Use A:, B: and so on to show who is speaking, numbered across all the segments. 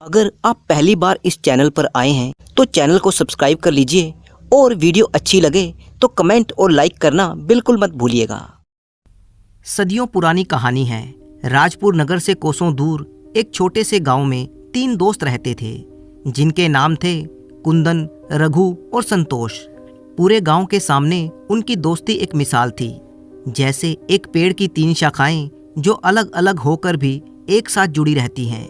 A: अगर आप पहली बार इस चैनल पर आए हैं तो चैनल को सब्सक्राइब कर लीजिए और वीडियो अच्छी लगे तो कमेंट और लाइक करना बिल्कुल मत भूलिएगा।
B: सदियों पुरानी कहानी है। राजपुर नगर से कोसों दूर एक छोटे से गांव में 3 दोस्त रहते थे जिनके नाम थे कुंदन, रघु और संतोष। पूरे गांव के सामने उनकी दोस्ती एक मिसाल थी, जैसे एक पेड़ की 3 शाखाएं जो अलग अलग होकर भी एक साथ जुड़ी रहती हैं।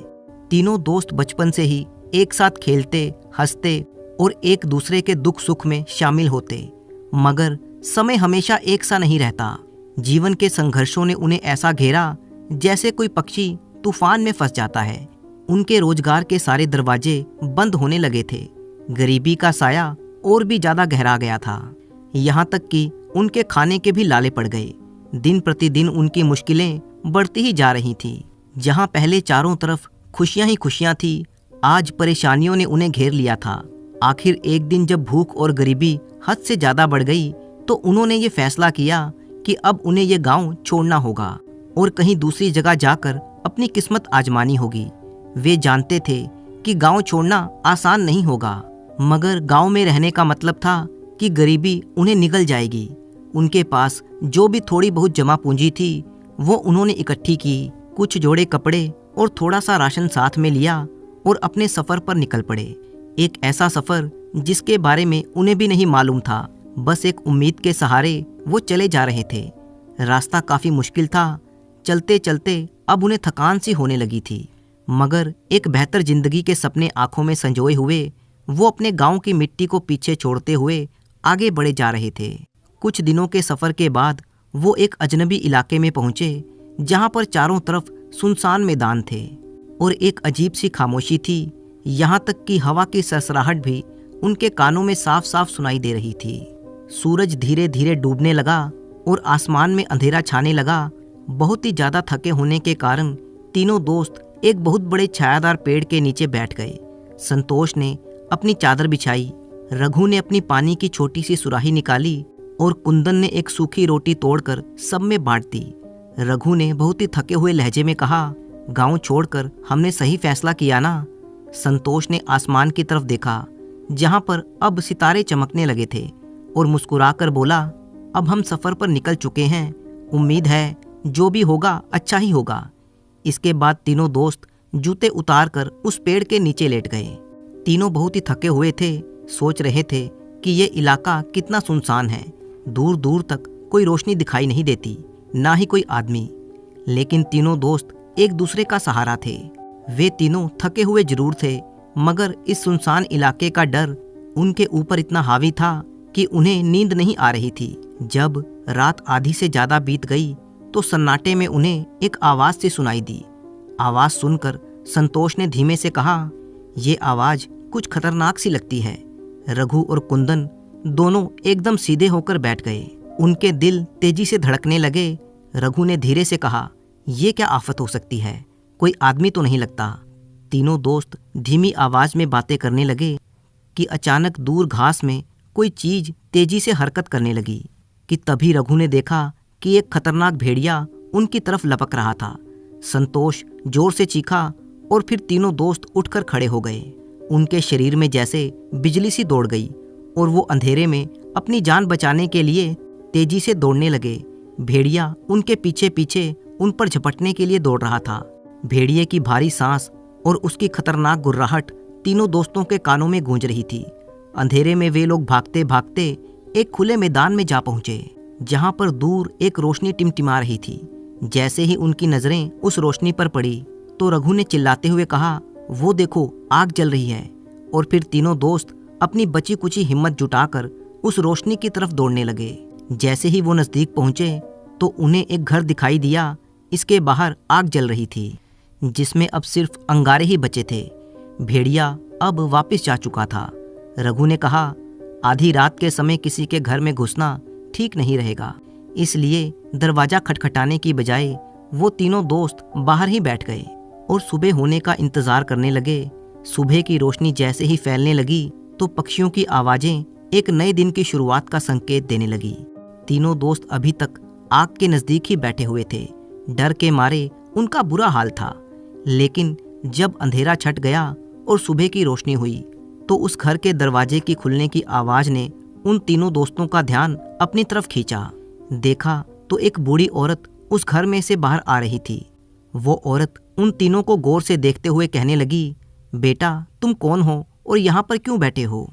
B: तीनों दोस्त बचपन से ही एक साथ खेलते, हंसते और एक दूसरे के दुख सुख में शामिल होते। मगर समय हमेशा एक सा नहीं रहता। जीवन के संघर्षों ने उन्हें ऐसा घेरा जैसे कोई पक्षी तूफान में फंस जाता है। उनके रोजगार के सारे दरवाजे बंद होने लगे थे। गरीबी का साया और भी ज्यादा गहरा गया था, यहाँ तक कि उनके खाने के भी लाले पड़ गए। दिन प्रतिदिन उनकी मुश्किलें बढ़ती ही जा रही थी। जहाँ पहले चारों तरफ खुशियां ही खुशियां थी, आज परेशानियों ने उन्हें घेर लिया था। आखिर एक दिन जब भूख और गरीबी हद से ज्यादा बढ़ गई तो उन्होंने ये फैसला किया कि अब उन्हें ये गांव छोड़ना होगा और कहीं दूसरी जगह जाकर अपनी किस्मत आजमानी होगी। वे जानते थे कि गांव छोड़ना आसान नहीं होगा, मगर गांव में रहने का मतलब था कि गरीबी उन्हें निगल जाएगी। उनके पास जो भी थोड़ी बहुत जमा पूंजी थी वो उन्होंने इकट्ठी की। कुछ जोड़े कपड़े और थोड़ा सा राशन साथ में लिया और अपने सफर पर निकल पड़े। एक ऐसा सफर जिसके बारे में उन्हें भी नहीं मालूम था, बस एक उम्मीद के सहारे वो चले जा रहे थे। रास्ता काफी मुश्किल था। चलते चलते अब उन्हें थकान सी होने लगी थी, मगर एक बेहतर जिंदगी के सपने आंखों में संजोए हुए वो अपने गांव की मिट्टी को पीछे छोड़ते हुए आगे बढ़े जा रहे थे। कुछ दिनों के सफर के बाद वो एक अजनबी इलाके में पहुंचे जहां पर चारों तरफ सुनसान मैदान थे और एक अजीब सी खामोशी थी। यहाँ तक कि हवा की सरसराहट भी उनके कानों में साफ साफ सुनाई दे रही थी। सूरज धीरे धीरे डूबने लगा और आसमान में अंधेरा छाने लगा। बहुत ही ज्यादा थके होने के कारण तीनों दोस्त एक बहुत बड़े छायादार पेड़ के नीचे बैठ गए। संतोष ने अपनी चादर बिछाई, रघु ने अपनी पानी की छोटी सी सुराही निकाली और कुंदन ने एक सूखी रोटी तोड़कर सब में बांट दी। रघु ने बहुत ही थके हुए लहजे में कहा, गांव छोड़कर हमने सही फैसला किया ना? संतोष ने आसमान की तरफ देखा जहां पर अब सितारे चमकने लगे थे और मुस्कुराकर बोला, अब हम सफर पर निकल चुके हैं। उम्मीद है जो भी होगा अच्छा ही होगा। इसके बाद तीनों दोस्त जूते उतार कर उस पेड़ के नीचे लेट गए। तीनों बहुत ही थके हुए थे। सोच रहे थे कि ये इलाका कितना सुनसान है। दूर दूर तक कोई रोशनी दिखाई नहीं देती, ना ही कोई आदमी। लेकिन तीनों दोस्त एक दूसरे का सहारा थे। वे तीनों थके हुए जरूर थे, मगर इस सुनसान इलाके का डर उनके ऊपर इतना हावी था कि उन्हें नींद नहीं आ रही थी। जब रात आधी से ज्यादा बीत गई तो सन्नाटे में उन्हें एक आवाज सी सुनाई दी। आवाज सुनकर संतोष ने धीमे से कहा, ये आवाज कुछ खतरनाक सी लगती है। रघु और कुंदन दोनों एकदम सीधे होकर बैठ गए। उनके दिल तेजी से धड़कने लगे। रघु ने धीरे से कहा, ये क्या आफत हो सकती है? कोई आदमी तो नहीं लगता। तीनों दोस्त धीमी आवाज में बातें करने लगे कि अचानक दूर घास में कोई चीज तेजी से हरकत करने लगी कि तभी रघु ने देखा कि एक खतरनाक भेड़िया उनकी तरफ लपक रहा था। संतोष जोर से चीखा और फिर तीनों दोस्त उठकर खड़े हो गए। उनके शरीर में जैसे बिजली सी दौड़ गई और वो अंधेरे में अपनी जान बचाने के लिए तेजी से दौड़ने लगे। भेड़िया उनके पीछे पीछे उन पर झपटने के लिए दौड़ रहा था। भेड़िए की भारी सांस और उसकी खतरनाक गुर्राहट तीनों दोस्तों के कानों में गूंज रही थी। अंधेरे में वे लोग भागते भागते एक खुले मैदान में जा पहुंचे जहां पर दूर एक रोशनी टिमटिमा रही थी। जैसे ही उनकी नजरें उस रोशनी पर पड़ी तो रघु ने चिल्लाते हुए कहा, वो देखो, आग जल रही है। और फिर तीनों दोस्त अपनी बची कुची हिम्मत जुटाकर उस रोशनी की तरफ दौड़ने लगे। जैसे ही वो नजदीक पहुंचे तो उन्हें एक घर दिखाई दिया। इसके बाहर आग जल रही थी जिसमें अब सिर्फ अंगारे ही बचे थे। भेड़िया अब वापस जा चुका था। रघु ने कहा, आधी रात के समय किसी के घर में घुसना ठीक नहीं रहेगा, इसलिए दरवाजा खटखटाने की बजाय वो तीनों दोस्त बाहर ही बैठ गए और सुबह होने का इंतजार करने लगे। सुबह की रोशनी जैसे ही फैलने लगी तो पक्षियों की आवाजें एक नए दिन की शुरुआत का संकेत देने लगी। तीनों दोस्त अभी तक आग के नजदीक ही बैठे हुए थे। डर के मारे उनका बुरा हाल था, लेकिन जब अंधेरा छट गया और सुबह की रोशनी हुई तो उस घर के दरवाजे की खुलने की आवाज ने उन तीनों दोस्तों का ध्यान अपनी तरफ खींचा। देखा तो एक बूढ़ी औरत उस घर में से बाहर आ रही थी। वो औरत उन तीनों को गौर से देखते हुए कहने लगी, बेटा तुम कौन हो और यहाँ पर क्यों बैठे हो?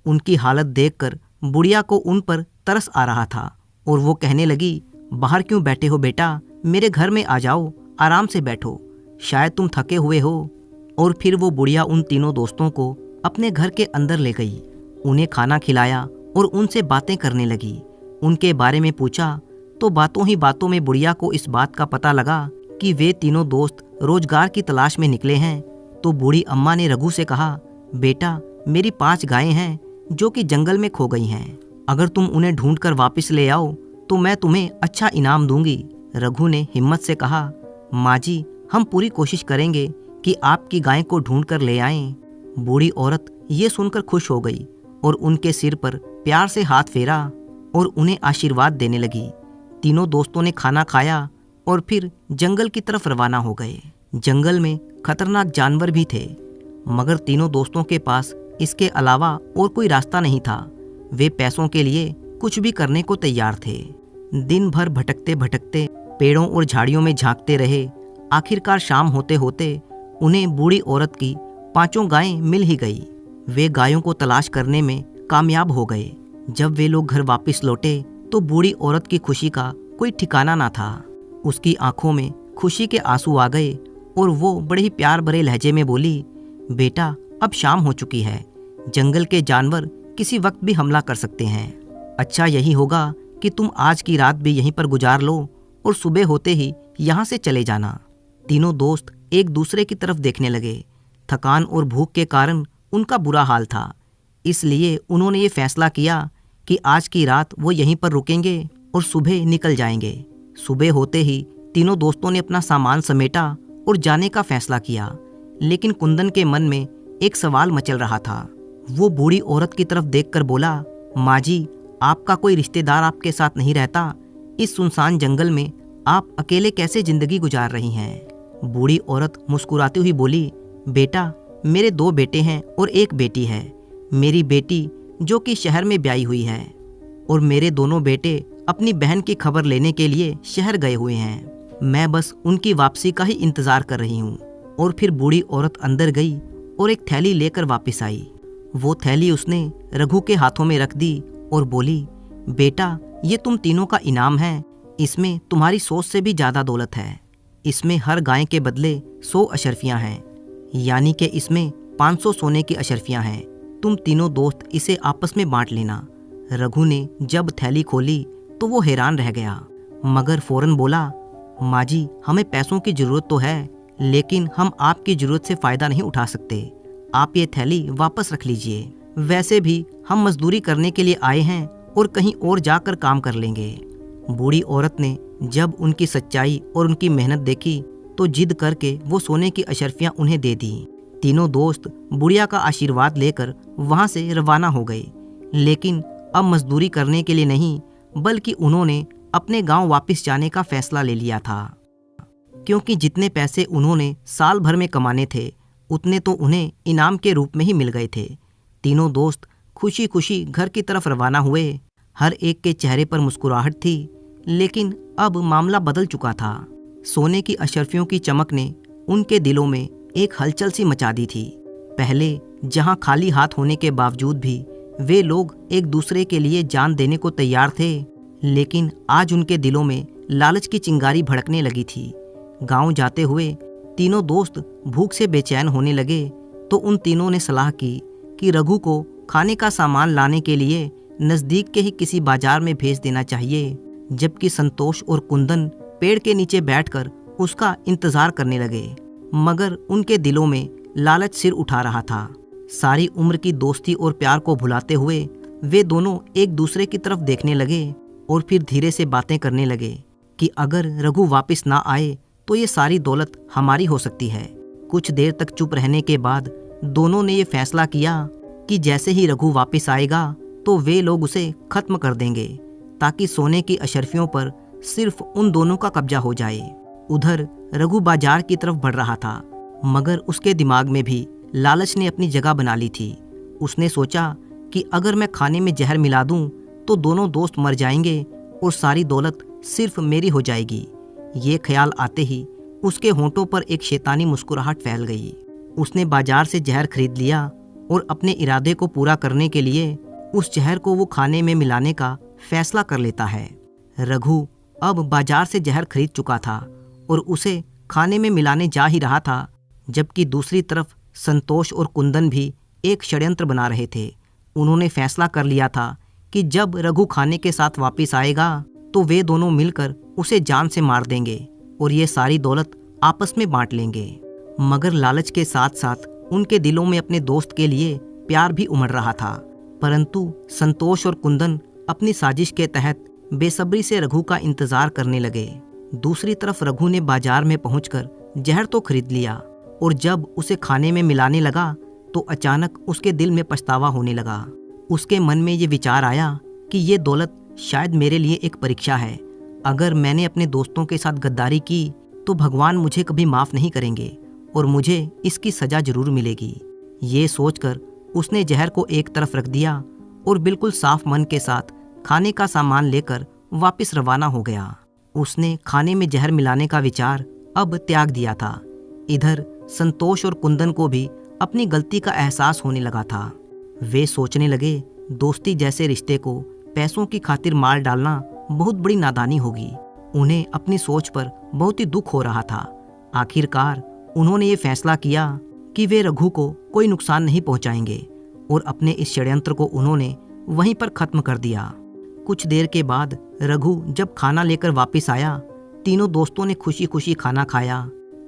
B: उनकी हालत देखकर बुढ़िया को उन पर तरस आ रहा था और वो कहने लगी, बाहर क्यों बैठे हो बेटा, मेरे घर में आ जाओ, आराम से बैठो, शायद तुम थके हुए हो। और फिर वो बुढ़िया उन तीनों दोस्तों को अपने घर के अंदर ले गई, उन्हें खाना खिलाया और उनसे बातें करने लगी। उनके बारे में पूछा तो बातों ही बातों में बुढ़िया को इस बात का पता लगा कि वे तीनों दोस्त रोजगार की तलाश में निकले हैं। तो बूढ़ी अम्मा ने रघु से कहा, बेटा मेरी 5 गायें हैं जो कि जंगल में खो गई हैं, अगर तुम उन्हें ढूंढ कर वापस ले आओ तो मैं तुम्हें अच्छा इनाम दूंगी। रघु ने हिम्मत से कहा, माँ जी हम पूरी कोशिश करेंगे कि आपकी गाय को ढूंढ कर ले आएं। बूढ़ी औरत ये सुनकर खुश हो गई और उनके सिर पर प्यार से हाथ फेरा और उन्हें आशीर्वाद देने लगी। तीनों दोस्तों ने खाना खाया और फिर जंगल की तरफ रवाना हो गए। जंगल में खतरनाक जानवर भी थे, मगर तीनों दोस्तों के पास इसके अलावा और कोई रास्ता नहीं था। वे पैसों के लिए कुछ भी करने को तैयार थे। दिन भर भटकते भटकते पेड़ों और झाड़ियों में झांकते रहे। आखिरकार शाम होते होते उन्हें बूढ़ी औरत की 5 गायें मिल ही गई। वे गायों को तलाश करने में कामयाब हो गए। जब वे लोग घर वापस लौटे तो बूढ़ी औरत की खुशी का कोई ठिकाना ना था। उसकी आंखों में खुशी के आंसू आ गए और वो बड़े ही प्यार भरे लहजे में बोली, बेटा अब शाम हो चुकी है, जंगल के जानवर किसी वक्त भी हमला कर सकते हैं। अच्छा यही होगा कि तुम आज की रात भी यहीं पर गुजार लो और सुबह होते ही यहाँ से चले जाना। तीनों दोस्त एक दूसरे की तरफ देखने लगे। थकान और भूख के कारण उनका बुरा हाल था, इसलिए उन्होंने ये फैसला किया कि आज की रात वो यहीं पर रुकेंगे और सुबह निकल जाएंगे। सुबह होते ही तीनों दोस्तों ने अपना सामान समेटा और जाने का फैसला किया। लेकिन कुंदन के मन में एक सवाल मचल रहा था। वो बूढ़ी औरत की तरफ देखकर बोला, माँ जी आपका कोई रिश्तेदार आपके साथ नहीं रहता? इस सुनसान जंगल में आप अकेले कैसे जिंदगी गुजार रही हैं? बूढ़ी औरत मुस्कुराती हुई बोली, बेटा मेरे 2 बेटे हैं और 1 बेटी है। मेरी बेटी जो कि शहर में ब्याही हुई है और मेरे दोनों बेटे अपनी बहन की खबर लेने के लिए शहर गए हुए हैं। मैं बस उनकी वापसी का ही इंतजार कर रही हूँ। और फिर बूढ़ी औरत अंदर गई और एक थैली लेकर वापस आई। वो थैली उसने रघु के हाथों में रख दी और बोली, बेटा ये तुम तीनों का इनाम है। इसमें तुम्हारी सोच से भी ज्यादा दौलत है। इसमें हर गाय के बदले 100 अशर्फियाँ हैं, यानी कि इसमें 500 सोने की अशर्फियाँ हैं। तुम तीनों दोस्त इसे आपस में बांट लेना। रघु ने जब थैली खोली तो वो हैरान रह गया, मगर फौरन बोला, माँ जी हमें पैसों की जरूरत तो है, लेकिन हम आपकी जरूरत से फायदा नहीं उठा सकते। आप ये थैली वापस रख लीजिए। वैसे भी हम मजदूरी करने के लिए आए हैं और कहीं और जाकर काम कर लेंगे। बूढ़ी औरत ने जब उनकी सच्चाई और उनकी मेहनत देखी तो जिद करके वो सोने की अशर्फियाँ उन्हें दे दी। तीनों दोस्त बुढ़िया का आशीर्वाद लेकर वहाँ से रवाना हो गए। लेकिन अब मजदूरी करने के लिए नहीं, बल्कि उन्होंने अपने गांव वापस जाने का फैसला ले लिया था, क्योंकि जितने पैसे उन्होंने साल भर में कमाने थे उतने तो उन्हें इनाम के रूप में ही मिल गए थे। तीनों दोस्त खुशी खुशी घर की तरफ रवाना हुए। हर एक के चेहरे पर मुस्कुराहट थी, लेकिन अब मामला बदल चुका था। सोने की अशर्फियों की चमक ने उनके दिलों में एक हलचल सी मचा दी थी। पहले जहां खाली हाथ होने के बावजूद भी वे लोग एक दूसरे के लिए जान देने को तैयार थे, लेकिन आज उनके दिलों में लालच की चिंगारी भड़कने लगी थी। गांव जाते हुए तीनों दोस्त भूख से बेचैन होने लगे तो उन तीनों ने सलाह की कि रघु को खाने का सामान लाने के लिए नज़दीक के ही किसी बाजार में भेज देना चाहिए, जबकि संतोष और कुंदन पेड़ के नीचे बैठकर उसका इंतजार करने लगे। मगर उनके दिलों में लालच सिर उठा रहा था। सारी उम्र की दोस्ती और प्यार को भुलाते हुए वे दोनों एक दूसरे की तरफ देखने लगे और फिर धीरे से बातें करने लगे कि अगर रघु वापस ना आए तो ये सारी दौलत हमारी हो सकती है। कुछ देर तक चुप रहने के बाद दोनों ने ये फैसला किया कि जैसे ही रघु वापस आएगा तो वे लोग उसे खत्म कर देंगे, ताकि सोने की अशर्फियों पर सिर्फ उन दोनों का कब्जा हो जाए। उधर रघु बाजार की तरफ बढ़ रहा था। मगर उसके दिमाग में भी लालच ने अपनी जगह बना ली थी। उसने सोचा कि अगर मैं खाने में जहर मिला दूं तो दोनों दोस्त मर जाएंगे और सारी दौलत सिर्फ मेरी हो जाएगी। ये ख्याल आते ही उसके होंठों पर एक शैतानी मुस्कुराहट फैल गई। उसने बाजार से जहर खरीद लिया और अपने इरादे को पूरा करने के लिए उस जहर को वो खाने में मिलाने का फैसला कर लेता है। रघु अब बाजार से जहर खरीद चुका था और उसे खाने में मिलाने जा ही रहा था, जबकि दूसरी तरफ संतोष और कुंदन भी एक षड्यंत्र बना रहे थे। उन्होंने फैसला कर लिया था कि जब रघु खाने के साथ वापस आएगा तो वे दोनों मिलकर उसे जान से मार देंगे और ये सारी दौलत आपस में बांट लेंगे। मगर लालच के साथ साथ उनके दिलों में अपने दोस्त के लिए प्यार भी उमड़ रहा था। परंतु संतोष और कुंदन अपनी साजिश के तहत बेसब्री से रघु का इंतजार करने लगे। दूसरी तरफ रघु ने बाजार में पहुंचकर जहर तो खरीद लिया और जब उसे खाने में मिलाने लगा तो अचानक उसके दिल में पछतावा होने लगा। उसके मन में ये विचार आया कि ये दौलत शायद मेरे लिए एक परीक्षा है। अगर मैंने अपने दोस्तों के साथ गद्दारी की तो भगवान मुझे कभी माफ़ नहीं करेंगे और मुझे इसकी सज़ा जरूर मिलेगी। ये सोचकर उसने जहर को एक तरफ रख दिया और बिल्कुल साफ मन के साथ खाने का सामान लेकर वापस रवाना हो गया। उसने खाने में जहर मिलाने का विचार अब त्याग दिया था। इधर संतोष और कुंदन को भी अपनी गलती का एहसास होने लगा था। वे सोचने लगे दोस्ती जैसे रिश्ते को पैसों की खातिर मार डालना बहुत बड़ी नादानी होगी। उन्हें अपनी सोच पर बहुत ही दुख हो रहा था। आखिरकार उन्होंने ये फैसला किया कि वे रघु को कोई नुकसान नहीं पहुंचाएंगे और अपने इस षड्यंत्र को उन्होंने वहीं पर खत्म कर दिया। कुछ देर के बाद रघु जब खाना लेकर वापस आया, तीनों दोस्तों ने खुशी खुशी खाना खाया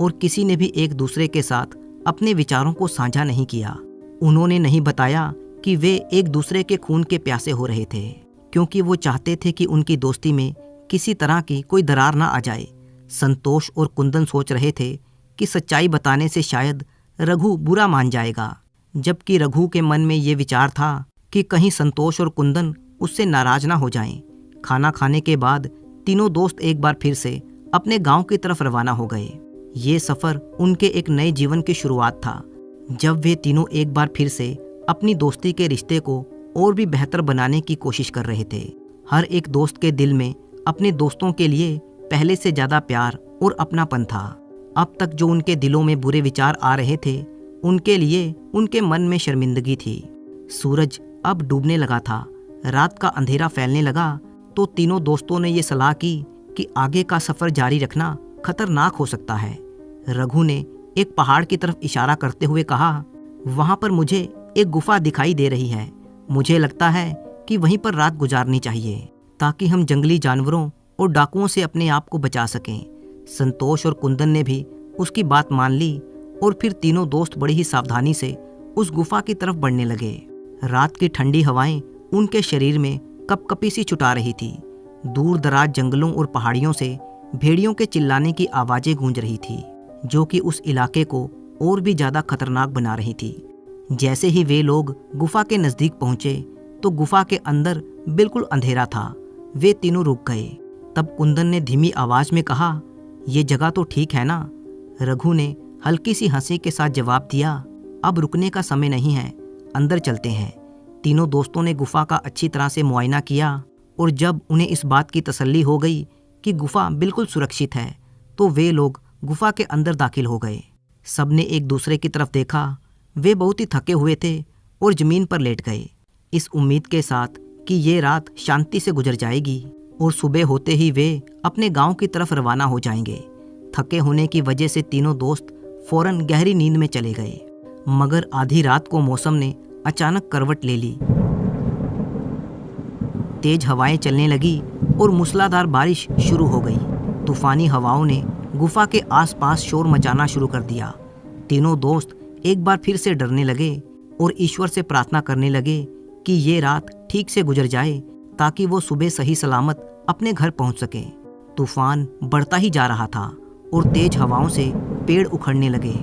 B: और किसी ने भी एक दूसरे के साथ अपने विचारों को साझा नहीं किया। उन्होंने नहीं बताया कि वे एक दूसरे के खून के प्यासे हो रहे थे, क्योंकि वो चाहते थे कि उनकी दोस्ती में किसी तरह की कोई दरार ना आ जाए। संतोष और कुंदन सोच रहे थे कि सच्चाई बताने से शायद रघु बुरा मान जाएगा, जबकि रघु के मन में ये विचार था कि कहीं संतोष और कुंदन उससे नाराज ना हो जाएं। खाना खाने के बाद तीनों दोस्त एक बार फिर से अपने गांव की तरफ रवाना हो गए। ये सफ़र उनके एक नए जीवन की शुरुआत था, जब वे तीनों एक बार फिर से अपनी दोस्ती के रिश्ते को और भी बेहतर बनाने की कोशिश कर रहे थे। हर एक दोस्त के दिल में अपने दोस्तों के लिए पहले से ज़्यादा प्यार और अपनापन था। अब तक जो उनके दिलों में बुरे विचार आ रहे थे, उनके लिए उनके मन में शर्मिंदगी थी। सूरज अब डूबने लगा था, रात का अंधेरा फैलने लगा, तो तीनों दोस्तों ने ये सलाह की कि आगे का सफ़र जारी रखना खतरनाक हो सकता है। रघु ने एक पहाड़ की तरफ इशारा करते हुए कहा, वहाँ पर मुझे एक गुफा दिखाई दे रही है। मुझे लगता है कि वहीं पर रात गुजारनी चाहिए, ताकि हम जंगली जानवरों और डाकुओं से अपने आप को बचा सकें। संतोष और कुंदन ने भी उसकी बात मान ली और फिर तीनों दोस्त बड़ी ही सावधानी से उस गुफा की तरफ बढ़ने लगे। रात की ठंडी हवाएं उनके शरीर में कपकपी सी छुटा रही थी। दूर दराज जंगलों और पहाड़ियों से भेड़ियों के चिल्लाने की आवाज़ें गूंज रही थी, जो कि उस इलाके को और भी ज़्यादा खतरनाक बना रही थी। जैसे ही वे लोग गुफा के नज़दीक पहुंचे तो गुफा के अंदर बिल्कुल अंधेरा था। वे तीनों रुक गए। तब कुंदन ने धीमी आवाज़ में कहा, ये जगह तो ठीक है ना? रघु ने हल्की सी हंसी के साथ जवाब दिया, अब रुकने का समय नहीं है, अंदर चलते हैं। तीनों दोस्तों ने गुफा का अच्छी तरह से मुआयना किया और जब उन्हें इस बात की तसल्ली हो गई कि गुफा बिल्कुल सुरक्षित है, तो वे लोग गुफा के अंदर दाखिल हो गए। सबने एक दूसरे की तरफ देखा। वे बहुत ही थके हुए थे और ज़मीन पर लेट गए, इस उम्मीद के साथ कि ये रात शांति से गुजर जाएगी और सुबह होते ही वे अपने गांव की तरफ रवाना हो जाएंगे। थके होने की वजह से तीनों दोस्त फौरन गहरी नींद में चले गए। मगर आधी रात को मौसम ने अचानक करवट ले ली। तेज हवाएं चलने लगी और मूसलाधार बारिश शुरू हो गई। तूफानी हवाओं ने गुफा के आसपास शोर मचाना शुरू कर दिया। तीनों दोस्त एक बार फिर से डरने लगे और ईश्वर से प्रार्थना करने लगे कि ये रात ठीक से गुजर जाए, ताकि वो सुबह सही सलामत अपने घर पहुंच सके। तूफान बढ़ता ही जा रहा था और तेज हवाओं से पेड़ उखड़ने लगे।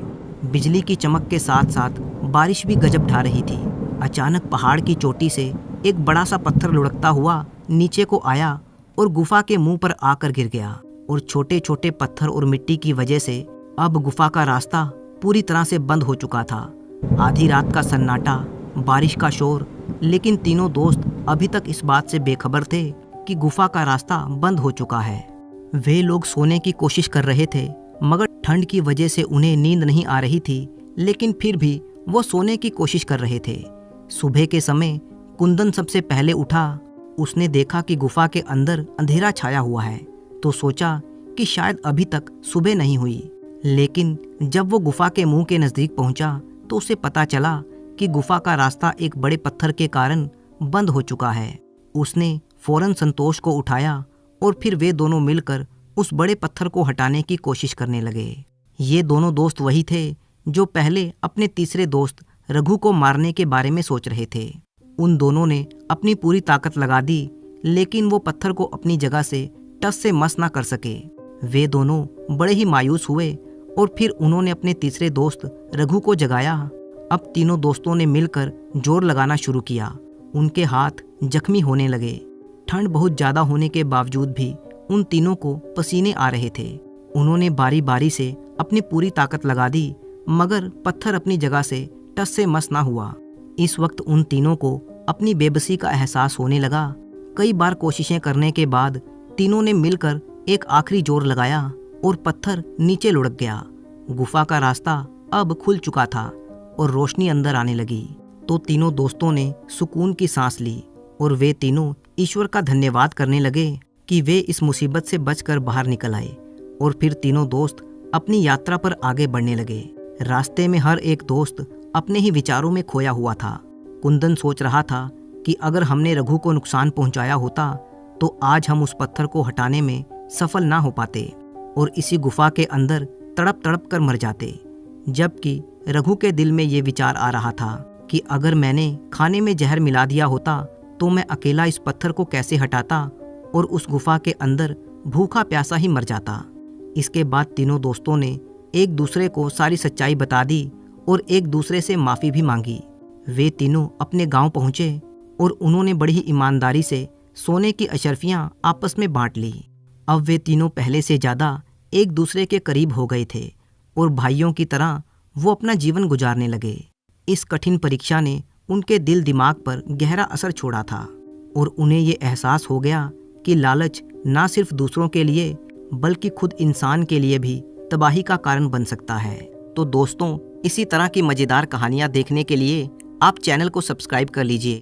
B: बिजली की चमक के साथ साथ बारिश भी गजब ढा रही थी। अचानक पहाड़ की चोटी से एक बड़ा सा पत्थर लुढ़कता हुआ नीचे को आया और गुफा के मुंह पर आकर गिर गया और छोटे छोटे पत्थर और मिट्टी की वजह से अब गुफा का रास्ता पूरी तरह से बंद हो चुका था। आधी रात का सन्नाटा, बारिश का शोर, लेकिन तीनों दोस्त अभी तक इस बात से बेखबर थे कि गुफा का रास्ता बंद हो चुका है। वे लोग सोने की कोशिश कर रहे थे, मगर ठंड की वजह से उन्हें नींद नहीं आ रही थी, लेकिन फिर भी वो सोने की कोशिश कर रहे थे। सुबह के समय कुंदन सबसे पहले उठा। उसने देखा कि गुफा के अंदर अंधेरा छाया हुआ है, तो सोचा कि शायद अभी तक सुबह नहीं हुई। लेकिन जब वो गुफा के मुंह के नज़दीक पहुंचा तो उसे पता चला कि गुफा का रास्ता एक बड़े पत्थर के कारण बंद हो चुका है। उसने फौरन संतोष को उठाया और फिर वे दोनों मिलकर उस बड़े पत्थर को हटाने की कोशिश करने लगे। ये दोनों दोस्त वही थे जो पहले अपने तीसरे दोस्त रघु को मारने के बारे में सोच रहे थे। उन दोनों ने अपनी पूरी ताकत लगा दी, लेकिन वो पत्थर को अपनी जगह से टस से मस ना कर सके। वे दोनों बड़े ही मायूस हुए और फिर उन्होंने अपने तीसरे दोस्त रघु को जगाया। अब तीनों दोस्तों ने मिलकर जोर लगाना शुरू किया। उनके हाथ जख्मी होने लगे। ठंड बहुत ज़्यादा होने के बावजूद भी उन तीनों को पसीने आ रहे थे। उन्होंने बारी बारी से अपनी पूरी ताकत लगा दी, मगर पत्थर अपनी जगह से टस से मस ना हुआ। इस वक्त उन तीनों को अपनी बेबसी का एहसास होने लगा। कई बार कोशिशें करने के बाद तीनों ने मिलकर एक आखिरी जोर लगाया और पत्थर नीचे लुढ़क गया। गुफा का रास्ता अब खुल चुका था और रोशनी अंदर आने लगी। तो तीनों दोस्तों ने सुकून की सांस ली और वे तीनों ईश्वर का धन्यवाद करने लगे कि वे इस मुसीबत से बचकर बाहर निकल आए। और फिर तीनों दोस्त अपनी यात्रा पर आगे बढ़ने लगे। रास्ते में हर एक दोस्त अपने ही विचारों में खोया हुआ था। कुंदन सोच रहा था कि अगर हमने रघु को नुकसान पहुंचाया होता तो आज हम उस पत्थर को हटाने में सफल ना हो पाते और इसी गुफा के अंदर तड़प तड़प कर मर जाते। जबकि रघु के दिल में ये विचार आ रहा था कि अगर मैंने खाने में जहर मिला दिया होता तो मैं अकेला इस पत्थर को कैसे हटाता और उस गुफा के अंदर भूखा प्यासा ही मर जाता। इसके बाद तीनों दोस्तों ने एक दूसरे को सारी सच्चाई बता दी और एक दूसरे से माफ़ी भी मांगी। वे तीनों अपने गांव पहुंचे और उन्होंने बड़ी ही ईमानदारी से सोने की अशर्फियां आपस में बांट ली। अब वे तीनों पहले से ज़्यादा एक दूसरे के करीब हो गए थे और भाइयों की तरह वो अपना जीवन गुजारने लगे। इस कठिन परीक्षा ने उनके दिल दिमाग पर गहरा असर छोड़ा था और उन्हें ये एहसास हो गया कि लालच ना सिर्फ दूसरों के लिए बल्कि खुद इंसान के लिए भी तबाही का कारण बन सकता है। तो दोस्तों, इसी तरह की मज़ेदार कहानियाँ देखने के लिए आप चैनल को सब्सक्राइब कर लीजिए।